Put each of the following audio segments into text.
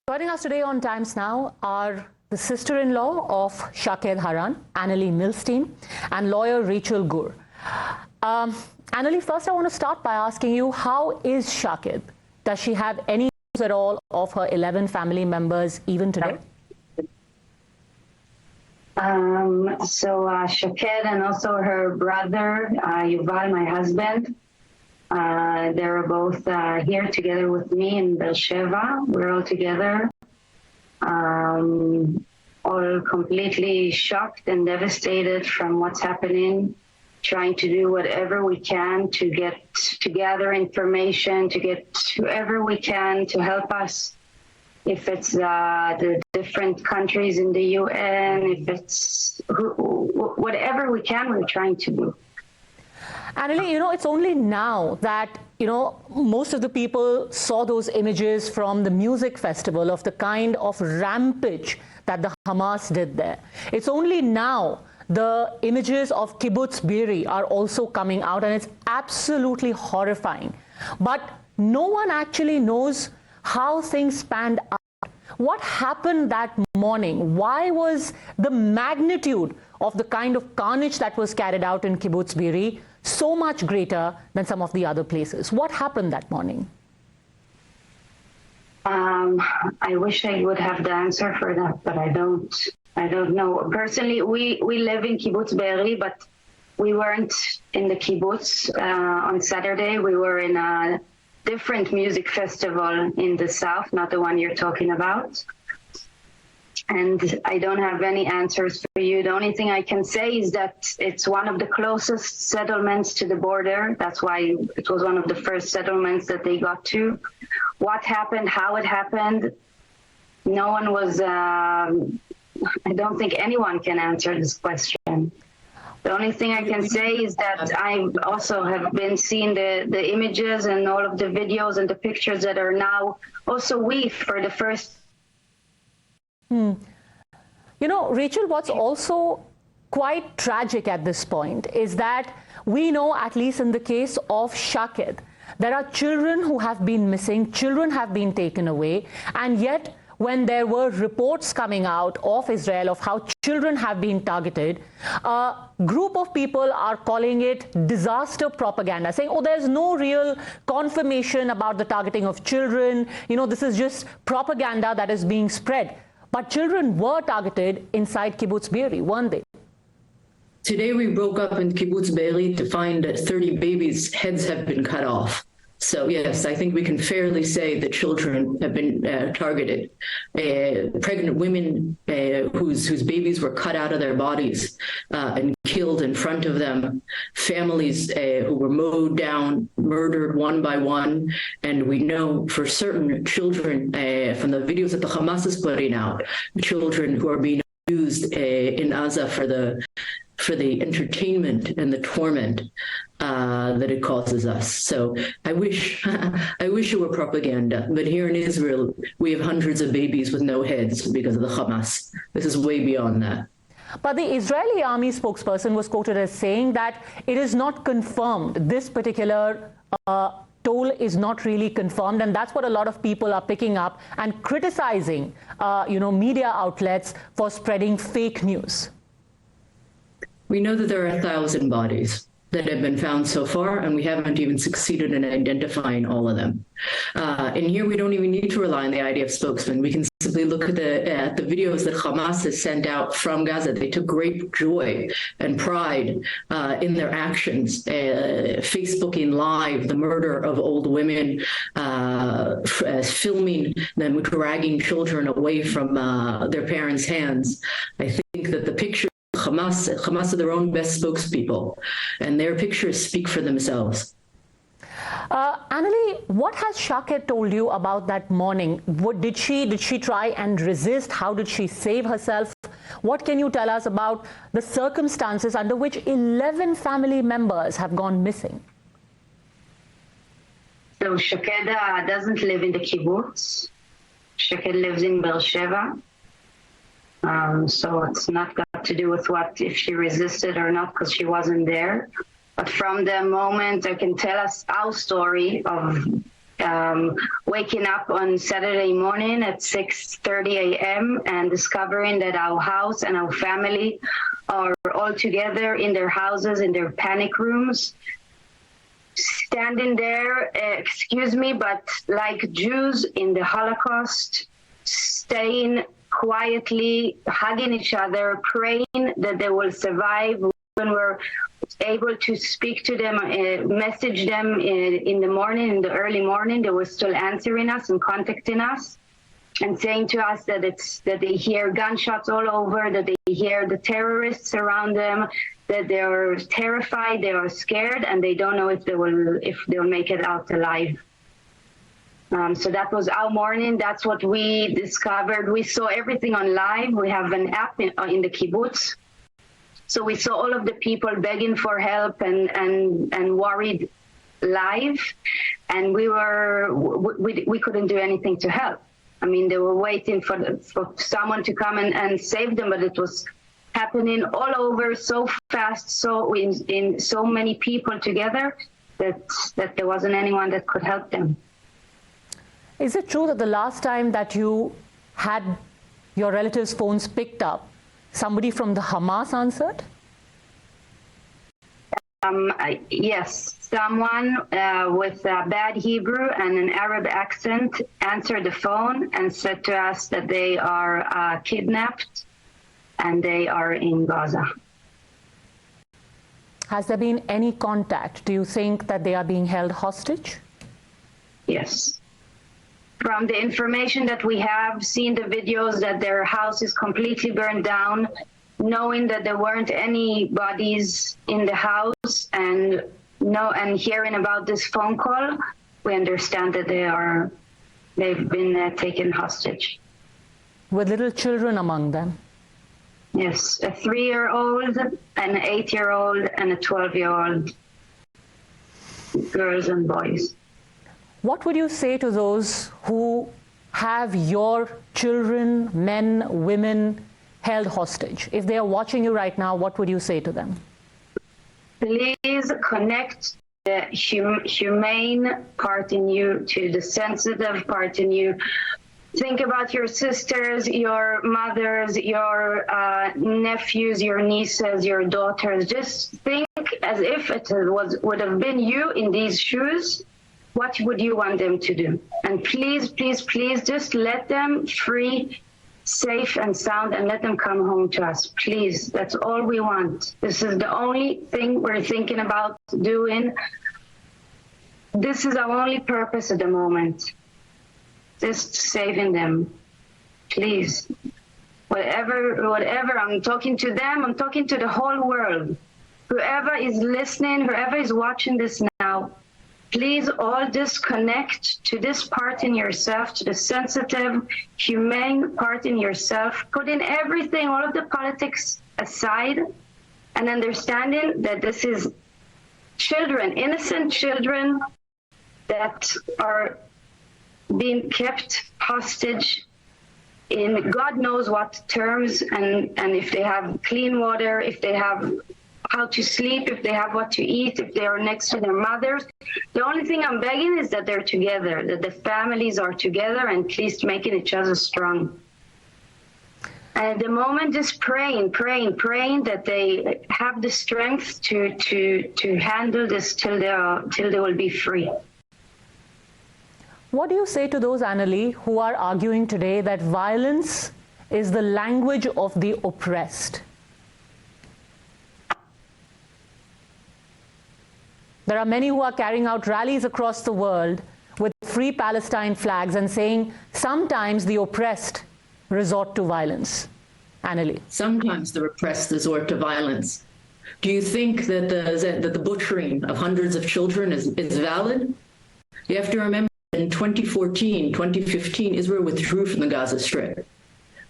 Joining us today on Times Now are the sister-in-law of Shaked Haran, Annalie Milstein, and lawyer Rachel Gur. Annalie, first I want to start by asking you, how is Shaked? Does she have any news at all of her 11 family members even today? Shaked and also her brother, Yuval, my husband, they're both here together with me in Beersheba. We're all together, all completely shocked and devastated from what's happening, trying to do whatever we can to gather information, to get whoever we can to help us. If it's the different countries in the UN, if it's whatever we can, we're trying to do. Annalie, it's only now that, most of the people saw those images from the music festival of the kind of rampage that the Hamas did there. It's only now the images of Kibbutz Be'eri are also coming out, and it's absolutely horrifying. But no one actually knows how things panned out. What happened that morning? Why was the magnitude of the kind of carnage that was carried out in Kibbutz Be'eri so much greater than some of the other places? What happened that morning? I wish I would have the answer for that, but I don't know. Personally, we live in Kibbutz Be'eri, but we weren't in the kibbutz on Saturday. We were in a different music festival in the south, not the one you're talking about. And I don't have any answers for you. The only thing I can say is that it's one of the closest settlements to the border. That's why it was one of the first settlements that they got to. What happened, how it happened, no one was, I don't think anyone can answer this question. The only thing I can say is that I also have been seeing the images and all of the videos and the pictures that are now also for the first. Rachel, what's also quite tragic at this point is that we know, at least in the case of Shaked, there are children who have been missing, children have been taken away, and yet when there were reports coming out of Israel of how children have been targeted, a group of people are calling it disaster propaganda, saying, oh, there's no real confirmation about the targeting of children. This is just propaganda that is being spread. But children were targeted inside Kibbutz Be'eri, weren't they? Today we woke up in Kibbutz Be'eri to find that 30 babies' heads have been cut off. So yes, I think we can fairly say that children have been targeted. Pregnant women whose babies were cut out of their bodies and killed in front of them. Families who were mowed down, murdered one by one. And we know for certain children from the videos that the Hamas is putting out, children who are being used in Aza for the entertainment and the torment that it causes us. So I wish it were propaganda, but here in Israel, we have hundreds of babies with no heads because of the Hamas. This is way beyond that. But the Israeli army spokesperson was quoted as saying that it is not confirmed. This particular toll is not really confirmed, and that's what a lot of people are picking up and criticizing, media outlets for spreading fake news. We know that there are 1,000 bodies that have been found so far, and we haven't even succeeded in identifying all of them. And here we don't even need to rely on the IDF spokesman. We can simply look at the videos that Hamas has sent out from Gaza. They took great joy and pride in their actions, Facebooking live the murder of old women, filming them dragging children away from their parents' hands. I think that the picture Hamas are their own best spokespeople, and their pictures speak for themselves. Annalie, what has Shaked told you about that morning? Did she try and resist? How did she save herself? What can you tell us about the circumstances under which 11 family members have gone missing? So Shaked doesn't live in the kibbutz. Shaked lives in Beersheba. So it's not got to do with if she resisted or not, because she wasn't there. But from the moment I can tell us our story of waking up on Saturday morning at 6:30 a.m. and discovering that our house and our family are all together in their houses, in their panic rooms, standing there, excuse me, but like Jews in the Holocaust, staying quietly, hugging each other, praying that they will survive. When we're able to speak to them, message them in the morning, in the early morning, they were still answering us and contacting us and saying to us that they hear gunshots all over, that they hear the terrorists around them, that they're terrified, they are scared, and they don't know if they'll make it out alive. So that was our morning. That's what we discovered. We saw everything on live. We have an app in the kibbutz. So we saw all of the people begging for help and worried live, and we couldn't do anything to help. I mean, they were waiting for someone to come and save them, but it was happening all over so fast, so in so many people together that there wasn't anyone that could help them. Is it true that the last time that you had your relatives' phones picked up, somebody from the Hamas answered? Yes, someone with bad Hebrew and an Arab accent answered the phone and said to us that they are kidnapped and they are in Gaza. Has there been any contact? Do you think that they are being held hostage? Yes. From the information that we have, seen the videos that their house is completely burned down, knowing that there weren't any bodies in the house, and hearing about this phone call, we understand that they've been taken hostage. With little children among them? Yes, a 3-year-old, an 8-year-old, and a 12-year-old, girls and boys. What would you say to those who have your children, men, women, held hostage? If they are watching you right now, what would you say to them? Please connect the humane part in you to the sensitive part in you. Think about your sisters, your mothers, your nephews, your nieces, your daughters. Just think as if it would have been you in these shoes. What would you want them to do? And please, please, please, just let them free, safe and sound, and let them come home to us. Please, that's all we want. This is the only thing we're thinking about doing. This is our only purpose at the moment. Just saving them, please. Whatever, I'm talking to them, I'm talking to the whole world. Whoever is listening, whoever is watching this now, please all disconnect to this part in yourself, to the sensitive, humane part in yourself, putting everything, all of the politics aside, and understanding that this is children, innocent children that are being kept hostage in God knows what terms, and if they have clean water, if they have how to sleep, if they have what to eat, if they are next to their mothers. The only thing I'm begging is that they're together, that the families are together and at least making each other strong. And at the moment, just praying that they have the strength to handle this till they will be free. What do you say to those, Annalie, who are arguing today that violence is the language of the oppressed? There are many who are carrying out rallies across the world with Free Palestine flags and saying sometimes the oppressed resort to violence. Annalie. Sometimes the oppressed resort to violence. Do you think that the butchering of hundreds of children is valid? You have to remember in 2014, 2015, Israel withdrew from the Gaza Strip.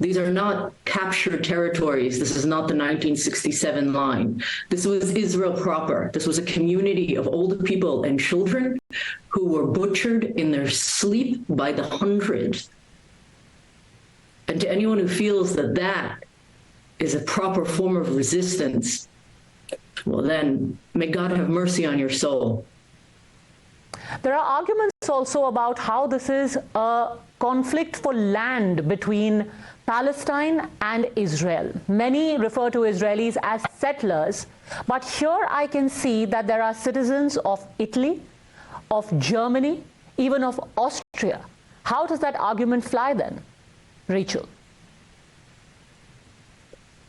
These are not captured territories. This is not the 1967 line. This was Israel proper. This was a community of older people and children who were butchered in their sleep by the hundreds. And to anyone who feels that that is a proper form of resistance, well then, may God have mercy on your soul. There are arguments also about how this is a conflict for land between Palestine and Israel. Many refer to Israelis as settlers, but here I can see that there are citizens of Italy, of Germany, even of Austria. How does that argument fly then, Rachel?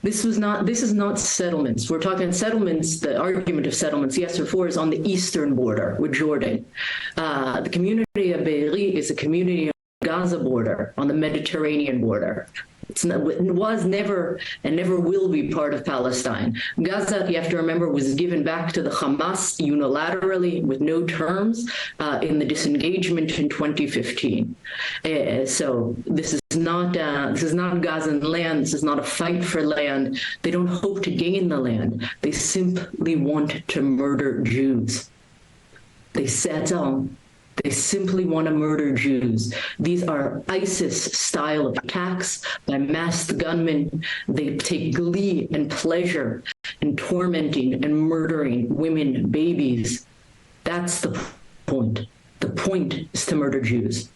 This is not settlements. We're talking settlements, the argument of settlements, yes or for, is on the eastern border with Jordan. The community of Be'eri is a community on the Gaza border, on the Mediterranean border. It was never and never will be part of Palestine. Gaza, you have to remember, was given back to the Hamas unilaterally with no terms in the disengagement in 2015. So this is not Gazan land. This is not a fight for land. They don't hope to gain the land. They simply want to murder Jews. They settle. They simply want to murder Jews. These are ISIS-style of attacks by masked gunmen. They take glee and pleasure in tormenting and murdering women, babies. That's the point. The point is to murder Jews.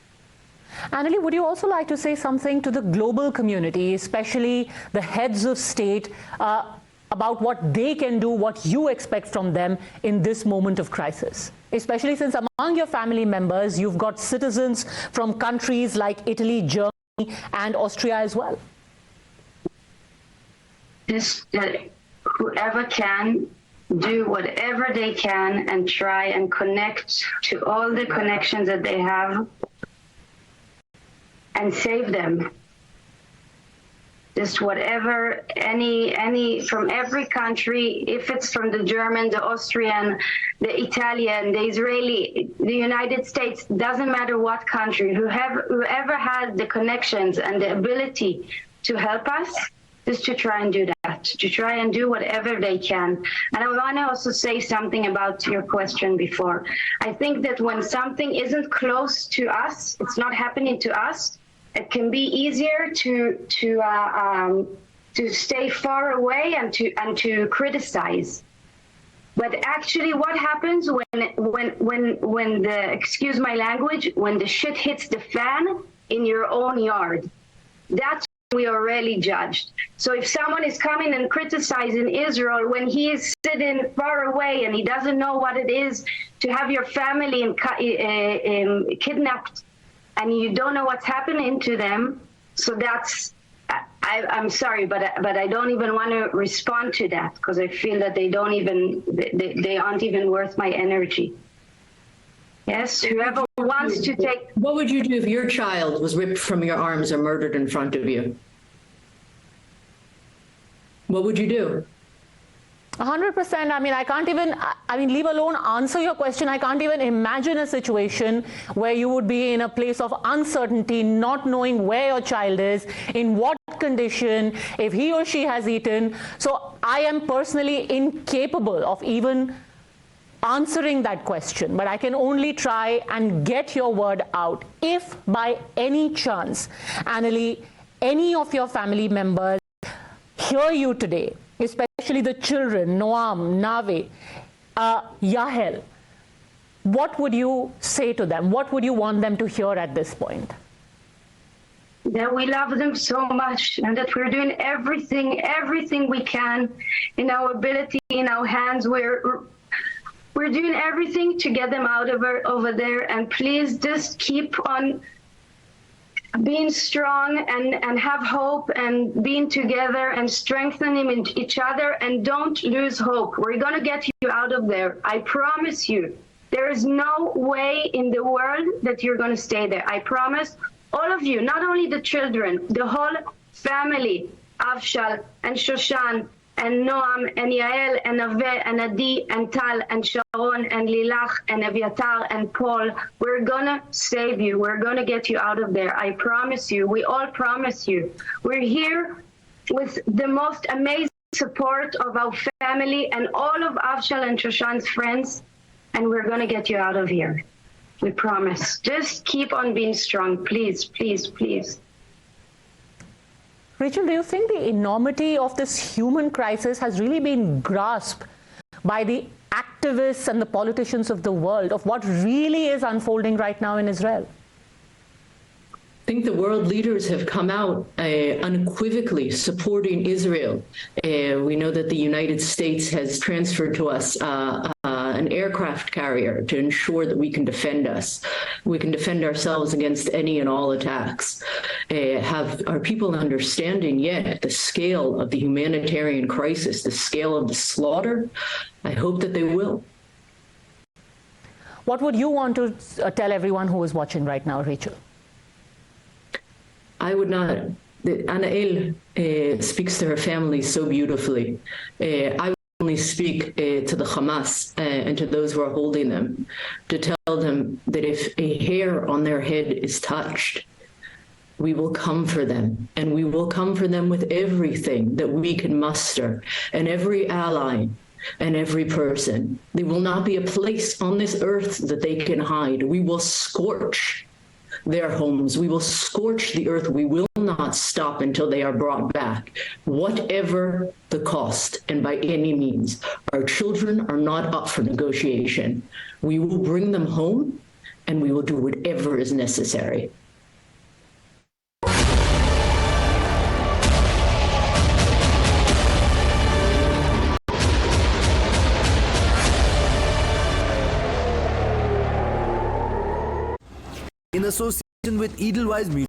Annalie, would you also like to say something to the global community, especially the heads of state, about what they can do, what you expect from them in this moment of crisis? Especially since among your family members, you've got citizens from countries like Italy, Germany, and Austria as well. Whoever can, do whatever they can and try and connect to all the connections that they have and save them. Just whatever, any from every country, if it's from the German, the Austrian, the Italian, the Israeli, the United States, doesn't matter what country, whoever has the connections and the ability to help us, just to try and do that, to try and do whatever they can. And I want to also say something about your question before. I think that when something isn't close to us, it's not happening to us, it can be easier to stay far away and to criticize. But actually, what happens when the, excuse my language, when the shit hits the fan in your own yard? That's when we are really judged. So if someone is coming and criticizing Israel when he is sitting far away and he doesn't know what it is to have your family kidnapped, and you don't know what's happening to them, so that's, I'm sorry, but I don't even want to respond to that because I feel that they aren't even worth my energy. Yes, whoever wants to take. What would you do if your child was ripped from your arms or murdered in front of you? What would you do? 100%. I mean, I can't even, leave alone answer your question. I can't even imagine a situation where you would be in a place of uncertainty, not knowing where your child is, in what condition, if he or she has eaten. So I am personally incapable of even answering that question, but I can only try and get your word out. If by any chance, Annalie, any of your family members hear you today, especially the children, Noam, Nave, Yahel, what would you say to them? What would you want them to hear at this point? That we love them so much and that we're doing everything we can in our ability, in our hands. We're doing everything to get them out of over there, and please just keep on being strong and have hope and being together and strengthening each other, and don't lose hope. We're going to get you out of there. I promise you. There is no way in the world that you're going to stay there. I promise all of you, not only the children, the whole family, Avshal and Shoshan and Noam and Yael and Ave and Adi and Tal and Sharon and Lilach and Aviatar and Paul, we're gonna save you. We're gonna get you out of there. I promise you. We all promise you. We're here with the most amazing support of our family and all of Avshal and Shoshan's friends, and we're gonna get you out of here. We promise. Just keep on being strong, please, please, please. Rachel, do you think the enormity of this human crisis has really been grasped by the activists activists and the politicians of the world of what really is unfolding right now in Israel? I think the world leaders have come out unequivocally supporting Israel. We know that the United States has transferred to us an aircraft carrier to ensure that we can defend us. We can defend ourselves against any and all attacks. Are people understanding yet the scale of the humanitarian crisis, the scale of the slaughter? I hope that they will. What would you want to tell everyone who is watching right now, Rachel? I would not. Anael speaks to her family so beautifully. I would only speak to the Hamas and to those who are holding them to tell them that if a hair on their head is touched, we will come for them, and we will come for them with everything that we can muster, and every ally and every person. There will not be a place on this earth that they can hide. We will scorch their homes. We will scorch the earth. We will not stop until they are brought back, whatever the cost and by any means. Our children are not up for negotiation. We will bring them home, and we will do whatever is necessary. In association with Edelweiss Media.